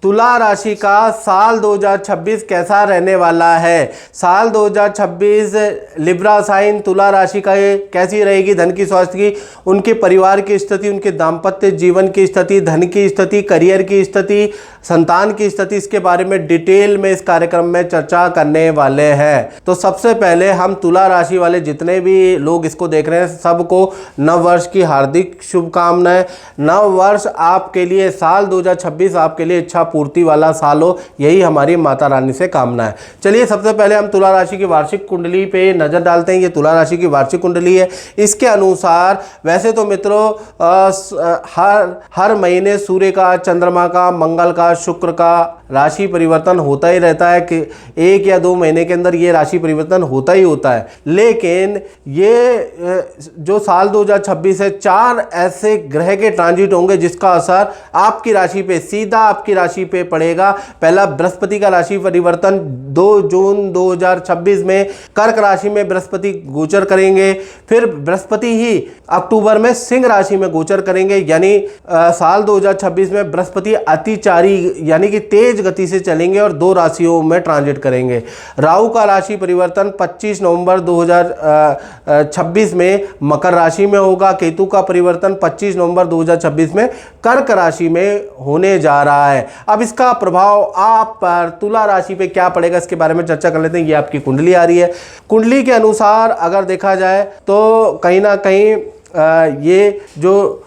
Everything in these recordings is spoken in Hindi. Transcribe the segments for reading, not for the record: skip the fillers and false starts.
तुला राशि का साल 2026 कैसा रहने वाला है। साल 2026 लिब्रा साइन तुला राशि का कैसी रहेगी, धन की, स्वास्थ्य की, उनके परिवार की स्थिति, उनके दाम्पत्य जीवन की स्थिति, धन की स्थिति, करियर की स्थिति, संतान की स्थिति, इसके बारे में डिटेल में इस कार्यक्रम में चर्चा करने वाले हैं। तो सबसे पहले हम तुला राशि वाले जितने भी लोग इसको देख रहे हैं सबको नव वर्ष की हार्दिक शुभकामनाएं। नव वर्ष आपके लिए, साल 2026 आपके लिए इच्छा पूर्ति वाला साल हो, यही हमारी माता रानी से कामना है। चलिए सबसे पहले हम तुला राशि की वार्षिक कुंडली पे नजर डालते हैं। ये तुला राशि की वार्षिक कुंडली है। इसके अनुसार वैसे तो मित्रों हर महीने सूर्य का, चंद्रमा का, मंगल का, शुक्र का राशि परिवर्तन होता ही रहता है कि 1 या 2 महीने के अंदर ये राशि परिवर्तन होता ही होता है। लेकिन ये जो साल 2026 है, 4 ऐसे ग्रह के ट्रांजिट होंगे जिसका असर आपकी राशि पे, सीधा आपकी राशि पे पड़ेगा। पहला बृहस्पति का राशि परिवर्तन 2 जून 2026 में कर्क राशि में बृहस्पति गोचर करेंगे। फिर बृहस्पति ही अक्टूबर में सिंह राशि में गोचर करेंगे। यानी साल 2026 में बृहस्पति अतिचारी यानी कि तेज गति से चलेंगे और 2 राशियों में ट्रांजिट करेंगे। राहु का राशि परिवर्तन 25 नवंबर 2026 में मकर राशि में होगा। केतु का परिवर्तन 25 नवंबर 2026 में कर्क राशि में होने जा रहा है। अब इसका प्रभाव आप पर, तुला राशि पे क्या पड़ेगा, इसके बारे में चर्चा कर लेते हैं। ये आपकी कुंडली आ रही है। कुंडली के अनुसार अगर देखा जाए तो कहीं ना कहीं ये जो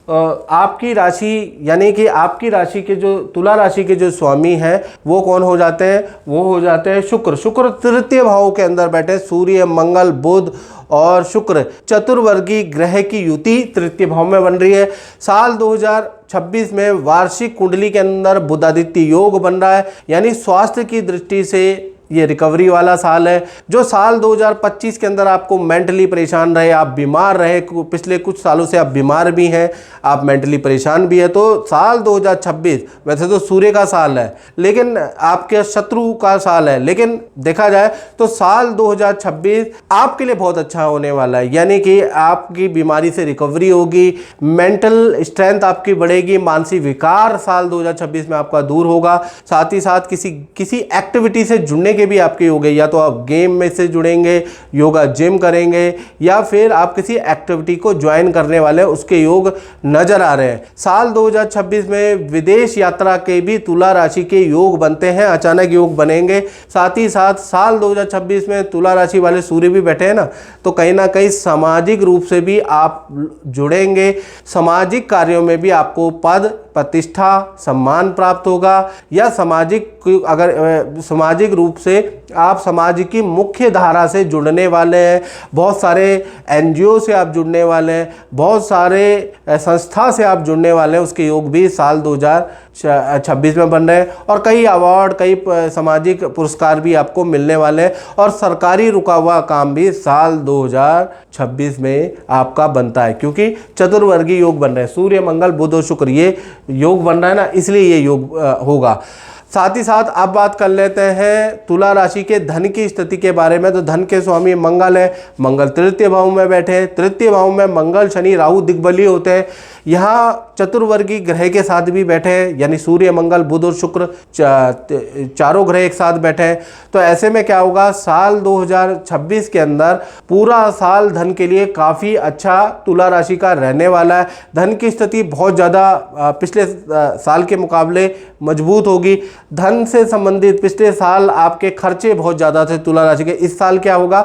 आपकी राशि यानी कि आपकी राशि के जो तुला राशि के जो स्वामी हैं वो कौन हो जाते हैं, वो हो जाते हैं शुक्र। शुक्र तृतीय भाव के अंदर बैठे, सूर्य, मंगल, बुध और शुक्र चतुर्वर्गीय ग्रह की युति तृतीय भाव में बन रही है। साल 2026 में वार्षिक कुंडली के अंदर बुधादित्य योग बन रहा है। यानी स्वास्थ्य की दृष्टि से ये रिकवरी वाला साल है। जो साल 2025 के अंदर आपको मेंटली परेशान रहे, आप बीमार रहे, पिछले कुछ सालों से आप बीमार भी हैं, आप मेंटली परेशान भी है, तो साल 2026 वैसे तो सूर्य का साल है लेकिन आपके शत्रु का साल है, लेकिन देखा जाए तो साल 2026 आपके लिए बहुत अच्छा होने वाला है। यानी कि आपकी बीमारी से रिकवरी होगी, मेंटल स्ट्रेंथ आपकी बढ़ेगी, मानसिक विकार साल 2026 में आपका दूर होगा। साथ ही साथ किसी एक्टिविटी से जुड़ने के भी आपके हो गए, या तो आप गेम में से जुड़ेंगे, योगा जिम करेंगे, या फिर आप किसी एक्टिविटी को ज्वाइन करने वाले उसके योग नजर आ रहे हैं। साल 2026 में विदेश यात्रा के भी तुला राशि के योग बनते हैं, अचानक योग बनेंगे। साथ ही साथ साल 2026 में तुला राशि वाले सूर्य भी बैठे हैं ना, तो कहीं ना कहीं सामाजिक रूप से भी आप जुड़ेंगे। सामाजिक कार्यों में भी आपको पद, प्रतिष्ठा, सम्मान प्राप्त होगा, या सामाजिक रूप से आप समाज की मुख्य धारा से जुड़ने वाले हैं। बहुत सारे एनजीओ से आप जुड़ने वाले हैं, बहुत सारे संस्था से आप जुड़ने वाले हैं, उसके योग भी साल 2026 में बन रहे हैं। और कई अवार्ड, कई सामाजिक पुरस्कार भी आपको मिलने वाले हैं। और सरकारी रुका हुआ काम भी साल 2026 में आपका बनता है, क्योंकि चतुर्वर्गीय योग बन रहे हैं, सूर्य, मंगल, बुध और शुक्र, ये योग बन रहा है ना, इसलिए ये योग होगा। साथ ही साथ अब बात कर लेते हैं तुला राशि के धन की स्थिति के बारे में। तो धन के स्वामी मंगल है, मंगल तृतीय भाव में बैठे हैं। तृतीय भाव में मंगल, शनि, राहु दिग्बली होते हैं। यहाँ चतुर्वर्गीय ग्रह के साथ भी बैठे हैं, यानी सूर्य, मंगल, बुध और शुक्र चारों ग्रह एक साथ बैठे हैं। तो ऐसे में क्या होगा, साल 2026 के अंदर पूरा साल धन के लिए काफ़ी अच्छा तुला राशि का रहने वाला है। धन की स्थिति बहुत ज़्यादा पिछले साल के मुकाबले मजबूत होगी। धन से संबंधित पिछले साल आपके खर्चे बहुत ज़्यादा थे तुला राशि के। इस साल क्या होगा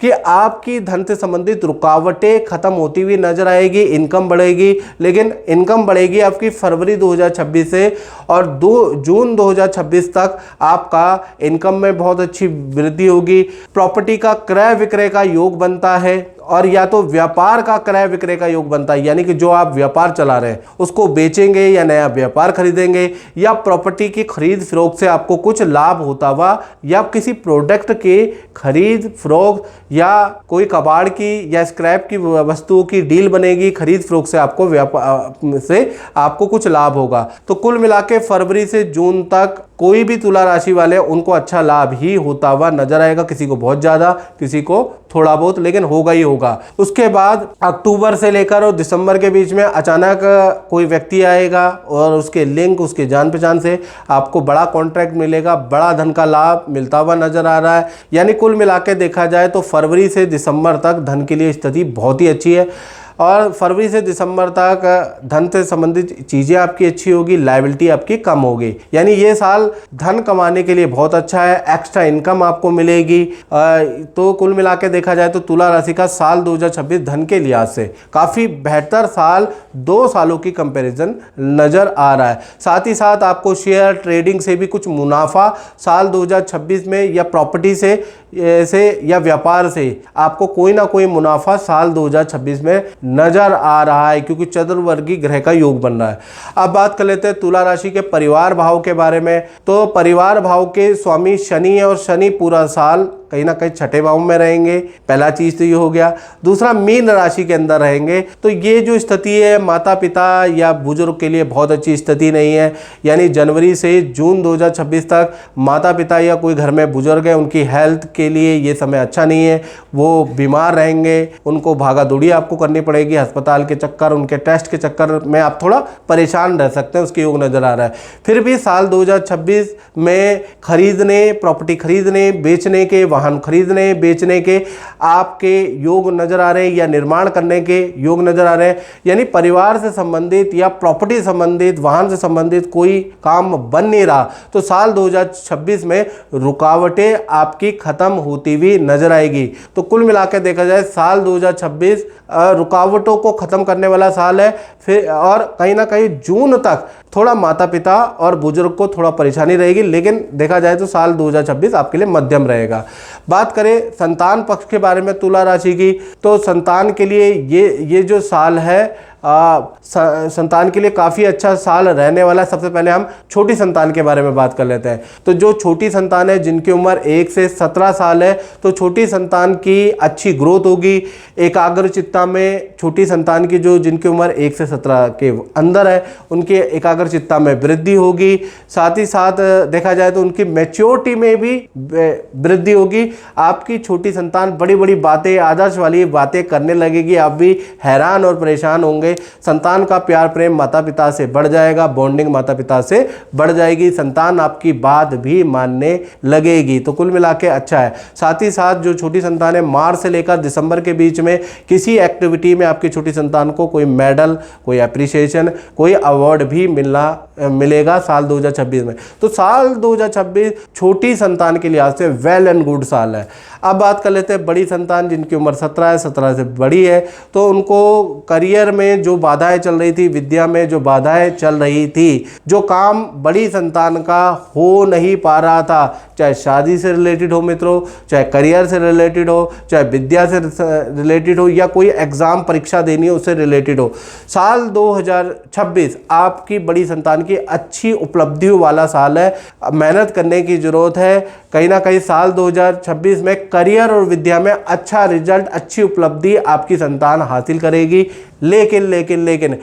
कि आपकी धन से संबंधित रुकावटें खत्म होती हुई नजर आएगी, इनकम बढ़ेगी। लेकिन इनकम बढ़ेगी आपकी फरवरी 2026 से, और 2 जून 2026 तक आपका इनकम में बहुत अच्छी वृद्धि होगी। प्रॉपर्टी का क्रय विक्रय का योग बनता है, और या तो व्यापार का क्रय विक्रय का योग बनता है, यानी कि जो आप व्यापार चला रहे हैं उसको बेचेंगे या नया व्यापार खरीदेंगे, या प्रॉपर्टी की खरीद फरोख्त से आपको कुछ लाभ होता हुआ, या किसी प्रोडक्ट के खरीद फरोख्त, या कोई कबाड़ की या स्क्रैप की वस्तुओं की डील बनेगी, खरीद फरोख्त से आपको कुछ लाभ होगा। तो कुल मिला के फरवरी से जून तक कोई भी तुला राशि वाले उनको अच्छा लाभ ही होता हुआ नजर आएगा, किसी को बहुत ज़्यादा, किसी को थोड़ा बहुत, लेकिन होगा ही होगा। उसके बाद अक्टूबर से लेकर और दिसंबर के बीच में अचानक कोई व्यक्ति आएगा और उसके लिंक, उसके जान पहचान से आपको बड़ा कॉन्ट्रैक्ट मिलेगा, बड़ा धन का लाभ मिलता हुआ नजर आ रहा है। यानी कुल मिला के देखा जाए तो फरवरी से दिसंबर तक धन के लिए स्थिति बहुत ही अच्छी है और फरवरी से दिसंबर तक धन से संबंधित चीज़ें आपकी अच्छी होगी, लायबिलिटी आपकी कम होगी। यानी ये साल धन कमाने के लिए बहुत अच्छा है, एक्स्ट्रा इनकम आपको मिलेगी। तो कुल मिला के देखा जाए तो तुला राशि का साल 2026 धन के लिहाज से काफ़ी बेहतर साल 2 सालों की कंपैरिजन नज़र आ रहा है। साथ ही साथ आपको शेयर ट्रेडिंग से भी कुछ मुनाफा साल 2026 में, या प्रॉपर्टी से या व्यापार से आपको कोई ना कोई मुनाफा साल 2026 में नजर आ रहा है, क्योंकि चतुर्वर्गी ग्रह का योग बन रहा है। अब बात कर लेते हैं तुला राशि के परिवार भाव के बारे में। तो परिवार भाव के स्वामी शनि है और शनि पूरा साल कहीं ना कहीं छठे भाव में रहेंगे, पहला चीज तो ये हो गया। दूसरा, मीन राशि के अंदर रहेंगे, तो ये जो स्थिति है माता पिता या बुजुर्ग के लिए बहुत अच्छी स्थिति नहीं है। यानी जनवरी से जून 2026 तक माता पिता या कोई घर में बुजुर्ग है, उनकी हेल्थ के लिए ये समय अच्छा नहीं है, वो बीमार रहेंगे, उनको भागा दौड़ी आपको करनी पड़ेगी, अस्पताल के चक्कर, उनके टेस्ट के चक्कर में आप थोड़ा परेशान रह सकते हैं, उसके योग नजर आ रहा है। फिर भी साल 2026 में खरीदने, प्रॉपर्टी खरीदने, बेचने के, वाहन खरीदने बेचने के आपके योग नजर आ रहे हैं, या निर्माण करने के योग नजर आ रहे हैं। यानी परिवार से संबंधित या प्रॉपर्टी संबंधित, वाहन से संबंधित कोई काम बन नहीं रहा, तो साल 2026 में रुकावटें आपकी खत्म होती हुई नजर आएगी। तो कुल मिलाकर देखा जाए साल 2026 रुकावटों को खत्म करने वाला साल है। फिर और कहीं ना कहीं जून तक थोड़ा माता पिता और बुजुर्ग को थोड़ा परेशानी रहेगी, लेकिन देखा जाए तो साल 2026 आपके लिए मध्यम रहेगा। बात करें संतान पक्ष के बारे में तुला राशि की, तो संतान के लिए ये जो साल है संतान के लिए काफ़ी अच्छा साल रहने वाला है। सबसे पहले हम छोटी संतान के बारे में बात कर लेते हैं। तो जो छोटी संतान है जिनकी उम्र 1 से 17 साल है, तो छोटी संतान की अच्छी ग्रोथ होगी। एकाग्रचित्ता में छोटी संतान की जो जिनकी उम्र 1 से 17 के अंदर है, उनकी एकाग्रचित्ता में वृद्धि होगी। साथ ही साथ देखा जाए तो उनकी मैच्योरिटी में भी वृद्धि होगी। आपकी छोटी संतान बड़ी बड़ी बातें, आदर्श वाली बातें करने लगेगी, आप भी हैरान और परेशान होंगे। संतान का प्यार प्रेम माता पिता से बढ़ जाएगा, बॉन्डिंग माता पिता से बढ़ जाएगी, संतान आपकी बात भी मानने लगेगी। तो कुल मिला के अच्छा है। साथ ही साथ जो छोटी संतान है, मार्च से लेकर दिसंबर के बीच में किसी एक्टिविटी में आपकी छोटी संतान को कोई मेडल, कोई अप्रिसिएशन, कोई अवार्ड भी मिलेगा साल 2026 में। तो साल 2026 छोटी संतान के लिहाज से वेल एंड गुड साल है। अब बात कर लेते हैं बड़ी संतान जिनकी उम्र 17 है, 17 से बड़ी है, तो उनको करियर में जो बाधाएं चल रही थी, विद्या में जो बाधाएं चल रही थी, जो काम बड़ी संतान का हो नहीं पा रहा था, चाहे शादी से रिलेटेड हो मित्रों, चाहे करियर से रिलेटेड हो, चाहे विद्या से रिलेटेड हो, या कोई एग्जाम परीक्षा देनी हो उससे रिलेटेड हो, साल 2026 आपकी बड़ी संतान की अच्छी उपलब्धियों वाला साल है। मेहनत करने की जरूरत है। कहीं ना कहीं साल 2026 में करियर और विद्या में अच्छा रिजल्ट, अच्छी उपलब्धि आपकी संतान हासिल करेगी। लेकिन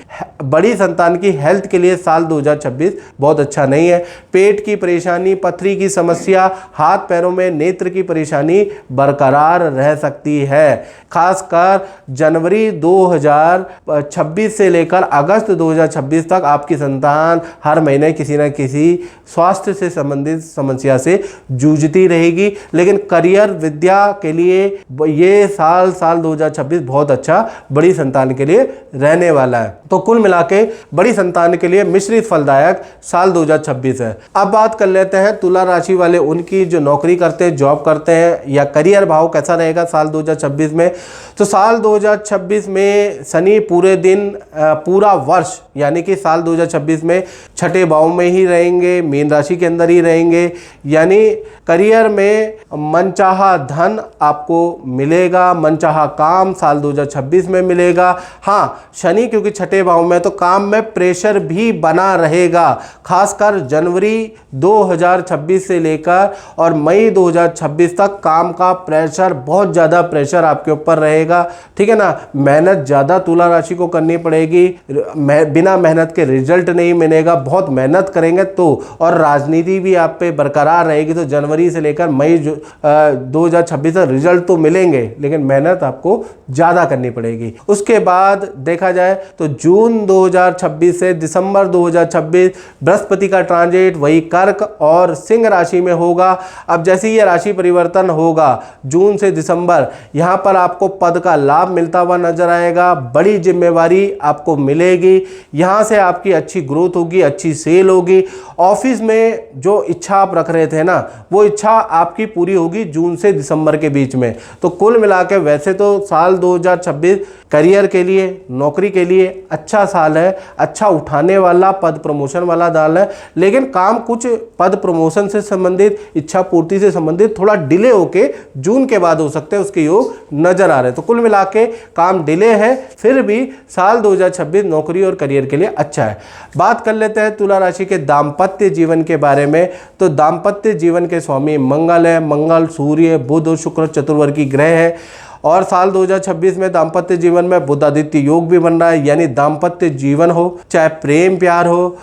बड़ी संतान की हेल्थ के लिए साल 2026 बहुत अच्छा नहीं है। पेट की परेशानी, पथरी की समस्या, हाथ पैरों में नेत्र की परेशानी बरकरार रह सकती है। खासकर जनवरी 2026 से लेकर अगस्त 2026 तक आपकी संतान हर महीने किसी न किसी स्वास्थ्य से संबंधित समस्या से जूझती रहेगी। लेकिन करियर, विद्या के लिए ये साल 2026 बहुत अच्छा बड़ी संतान के लिए रहने वाला है। तो कुल मिलाके बड़ी संतान के लिए मिश्रित फलदायक साल 2026 है। अब बात कर लेते हैं तुला राशि वाले, उनकी जो नौकरी करते हैं, जॉब करते हैं, या करियर भाव कैसा रहेगा साल 2026 में। तो साल 2026 में शनि पूरे दिन, पूरा वर्ष यानी कि साल 2026 में छठे भाव में ही रहेंगे, मीन राशि के अंदर ही रहेंगे। यानी करियर में मनचाहा धन आपको मिलेगा, मनचाहा काम साल 2026 में मिलेगा। हाँ, शनि क्योंकि छठे भाव में, तो काम में प्रेशर भी बना रहेगा। खासकर जनवरी 2026 से लेकर और मई 2026 तक काम का प्रेशर, बहुत ज़्यादा प्रेशर आपके ऊपर रहेगा, ठीक है ना। मेहनत ज़्यादा तुला राशि को करनी पड़ेगी, बिना मेहनत के रिजल्ट नहीं मिलेगा, बहुत मेहनत करेंगे तो। और राजनीति भी आप पे बरकरार रहेगी, तो जनवरी से लेकर मई 2026 तक रिजल्ट तो मिलेंगे, लेकिन मेहनत आपको ज़्यादा करनी पड़ेगी। उसके बाद देखा जाए तो जून 2026 से दिसंबर 2026 बृहस्पति का ट्रांजिट वही कर्क और सिंह राशि में होगा। अब जैसे ही ये राशि परिवर्तन होगा जून से दिसंबर, यहाँ पर आपको पद का लाभ मिलता हुआ नजर आएगा, बड़ी जिम्मेवारी आपको मिलेगी, यहाँ से आपकी अच्छी ग्रोथ होगी, अच्छी सेल होगी। ऑफिस में जो इच्छा आप रख रहे थे ना, वो इच्छा आपकी पूरी होगी जून से दिसंबर के बीच में। तो कुल मिला के वैसे तो साल 2026 करियर के लिए, नौकरी के लिए अच्छा साल है, अच्छा उठाने वाला, पद प्रमोशन वाला दाल है, लेकिन काम कुछ पद प्रमोशन से संबंधित, इच्छा पूर्ति से संबंधित थोड़ा डिले होके जून के बाद हो सकते हैं, उसके योग नजर आ रहे हैं। तो कुल मिला के काम डिले है, फिर भी साल 2026 नौकरी और करियर के लिए अच्छा है। बात कर लेते हैं तुला राशि के दाम्पत्य जीवन के बारे में। तो दाम्पत्य जीवन के स्वामी मंगल है। मंगल सूर्य बुध और शुक्र चतुर्वर्गी ग्रह है, और साल 2026 में दाम्पत्य जीवन में बुध आदित्य योग भी बन रहा है। यानी दाम्पत्य जीवन हो, चाहे प्रेम प्यार हो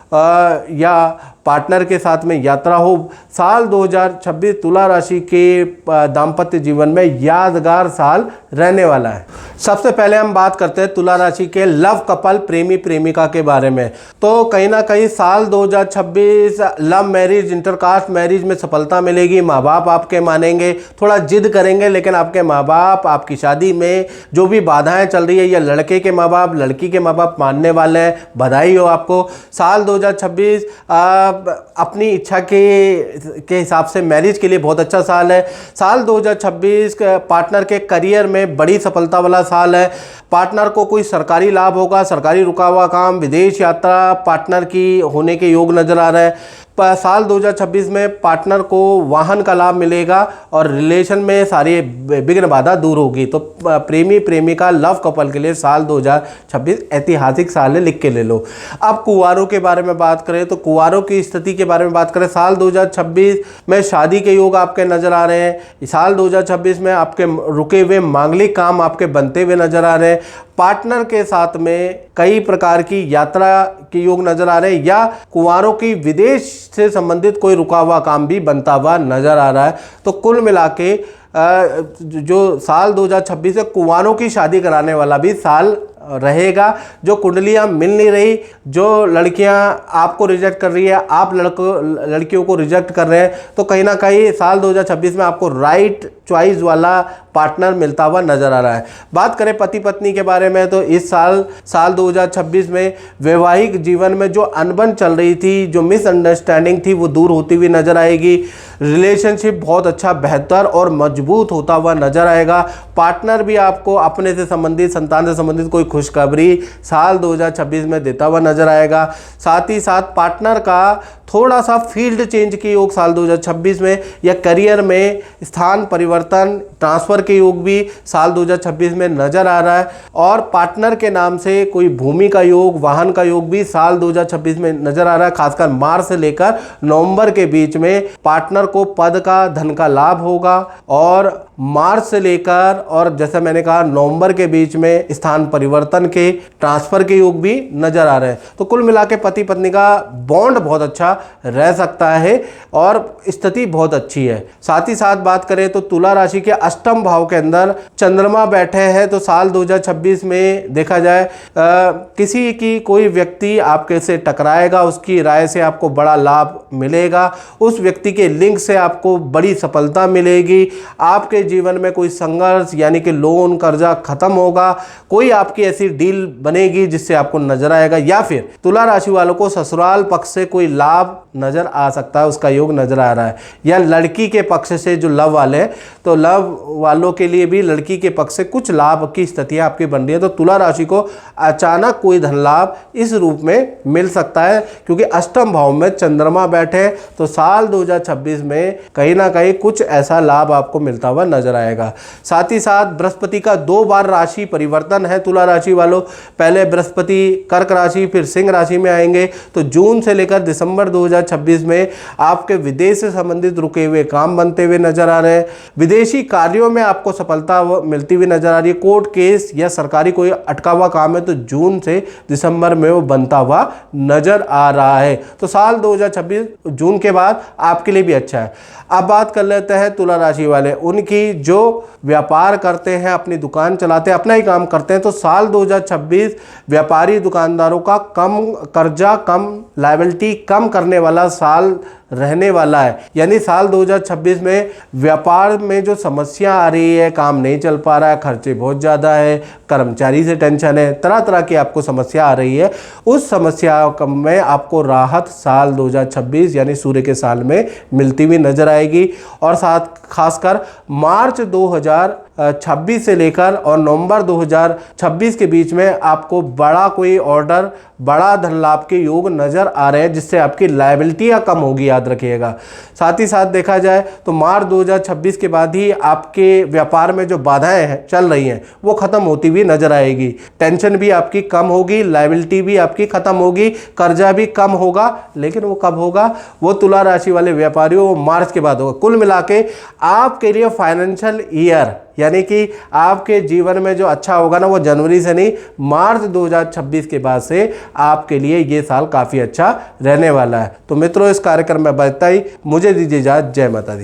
या पार्टनर के साथ में यात्रा हो, साल 2026 तुला राशि के दाम्पत्य जीवन में यादगार साल रहने वाला है। सबसे पहले हम बात करते हैं तुला राशि के लव कपल, प्रेमी प्रेमिका के बारे में। तो कहीं ना कहीं साल 2026 लव मैरिज, इंटरकास्ट मैरिज में सफलता मिलेगी। माँ बाप आपके मानेंगे, थोड़ा जिद करेंगे, लेकिन आपके माँ बाप आपकी शादी में जो भी बाधाएं चल रही है, या लड़के के माँ बाप लड़की के माँ बाप मानने वाले हैं, बधाई हो आपको। साल 2026 अपनी इच्छा के हिसाब से मैरिज के लिए बहुत अच्छा साल है। साल 2026 पार्टनर के करियर में बड़ी सफलता वाला साल है। पार्टनर को कोई सरकारी लाभ होगा, सरकारी रुका हुआ काम, विदेश यात्रा पार्टनर की होने के योग नजर आ रहा है। साल 2026 में पार्टनर को वाहन का लाभ मिलेगा और रिलेशन में सारी विघ्न बाधा दूर होगी। तो प्रेमी प्रेमिका लव कपल के लिए साल 2026 ऐतिहासिक साल है, लिख के ले लो। अब कुंवारों के बारे में बात करें तो कुंवारों की स्थिति के बारे में बात करें, साल 2026 में शादी के योग आपके नजर आ रहे हैं। साल 2026 में आपके रुके हुए मांगलिक काम आपके बनते हुए नजर आ रहे हैं। पार्टनर के साथ में कई प्रकार की यात्रा के योग नजर आ रहे हैं, या कुंवारों की विदेश से संबंधित कोई रुका हुआ काम भी बनता हुआ नजर आ रहा है। तो कुल मिला के जो साल 2026 है कुंवारों की शादी कराने वाला भी साल रहेगा। जो कुंडलियां मिल नहीं रही, जो लड़कियां आपको रिजेक्ट कर रही है, आप लड़कियों को रिजेक्ट कर रहे हैं, तो कहीं ना कहीं साल 2026 में आपको राइट चॉइस वाला पार्टनर मिलता हुआ नजर आ रहा है। बात करें पति पत्नी के बारे में, तो इस साल 2026 में वैवाहिक जीवन में जो अनबन चल रही थी, जो मिसअंडरस्टैंडिंग थी, वो दूर होती हुई नजर आएगी। रिलेशनशिप बहुत अच्छा, बेहतर और मजबूत होता हुआ नजर आएगा। पार्टनर भी आपको अपने से संबंधित, संतान से संबंधित कोई खुशखबरी साल 2026 में देता हुआ नजर आएगा। साथ ही साथ पार्टनर का थोड़ा सा फील्ड चेंज के योग साल 2026 में, या करियर में स्थान परिवर्तन, ट्रांसफर के योग भी साल 2026 में नजर आ रहा है। और पार्टनर के नाम से कोई भूमि का योग, वाहन का योग भी साल 2026 में नजर आ रहा है। खासकर मार्च से लेकर नवंबर के बीच में पार्टनर को पद का, धन का लाभ होगा। और मार्च से लेकर और जैसे मैंने कहा नवंबर के बीच में स्थान परिवर्तन के, ट्रांसफर के योग भी नजर आ रहे हैं। तो कुल मिला के पति पत्नी का बॉन्ड बहुत अच्छा रह सकता है और स्थिति बहुत अच्छी है। साथ ही साथ बात करें तो तुला राशि के अष्टम भाव के अंदर चंद्रमा बैठे हैं, तो साल 2026 में देखा जाए किसी की कोई व्यक्ति आपके से टकराएगा, उसकी राय से आपको बड़ा लाभ मिलेगा, उस व्यक्ति के लिंक से आपको बड़ी सफलता मिलेगी। आपके जीवन में कोई संघर्ष यानी कि लोन कर्जा खत्म होगा, कोई आपकी ऐसी डील बनेगी जिससे आपको नजर आएगा। या फिर तुला राशि वालों को ससुराल पक्ष से कोई लाभ नजर आ सकता है, उसका योग नजर आ रहा है। या लड़की के पक्ष से जो लव वाले हैं, तो लव वालों के लिए भी लड़की के पक्ष से कुछ लाभ की स्थितियां आपकी बन रही है। तो तुला राशि को अचानक कोई धन लाभ इस रूप में मिल सकता है, क्योंकि अष्टम भाव में चंद्रमा बैठे, तो साल 2026 में कहीं ना कहीं कुछ ऐसा लाभ आपको मिलता हुआ नजर आएगा। साथ ही साथ बृहस्पति का 2 बार राशि परिवर्तन है तुला राशि वालों। पहले बृहस्पति कर्क राशि फिर सिंह राशि में आएंगे, तो जून से लेकर दिसंबर 2026 में आपके विदेश से संबंधित रुके हुए काम बनते हुए नजर आ रहे हैं। विदेशी कार्यों में आपको सफलता मिलती हुई नजर आ रही है। कोर्ट केस या सरकारी कोई अटका हुआ काम है तो जून से दिसंबर में वो बनता हुआ नजर आ रहा है। तो साल 2026 जून के बाद आपके लिए भी अच्छा है। अब बात कर लेते हैं तुला राशि वाले, उनकी जो व्यापार करते हैं, अपनी दुकान चलाते हैं, अपना ही काम करते हैं, तो साल 2026 व्यापारी दुकानदारों का कम कर्जा, कम लायबिलिटी कम करने वाला साल रहने वाला है। यानी साल 2026 में व्यापार में जो समस्या आ रही है, काम नहीं चल पा रहा है, खर्चे बहुत ज़्यादा है, कर्मचारी से टेंशन है, तरह तरह की आपको समस्या आ रही है, उस समस्या में आपको राहत साल 2026 यानी सूर्य के साल में मिलती हुई नजर आएगी। और साथ खासकर मार्च 2026 से लेकर और नवंबर 2026 के बीच में आपको बड़ा कोई ऑर्डर, बड़ा धन लाभ के योग नजर आ रहे हैं, जिससे आपकी लायबिलिटियां कम होगी, याद रखिएगा। साथ ही साथ देखा जाए तो मार्च 2026 के बाद ही आपके व्यापार में जो बाधाएं हैं चल रही हैं वो खत्म होती हुई नजर आएगी। टेंशन भी आपकी कम होगी, लायबिलिटी भी आपकी खत्म होगी, कर्जा भी कम होगा। लेकिन वो कब होगा? वो तुला राशि वाले व्यापारियों मार्च के बाद होगा। कुल मिला के आपके लिए फाइनेंशियल ईयर यानी कि आपके जीवन में जो अच्छा होगा ना, वो जनवरी से नहीं, मार्च 2026 के बाद से आपके लिए ये साल काफ़ी अच्छा रहने वाला है। तो मित्रों, इस कार्यक्रम में बता ही मुझे दीजिए इजाज़त। जय माता दी।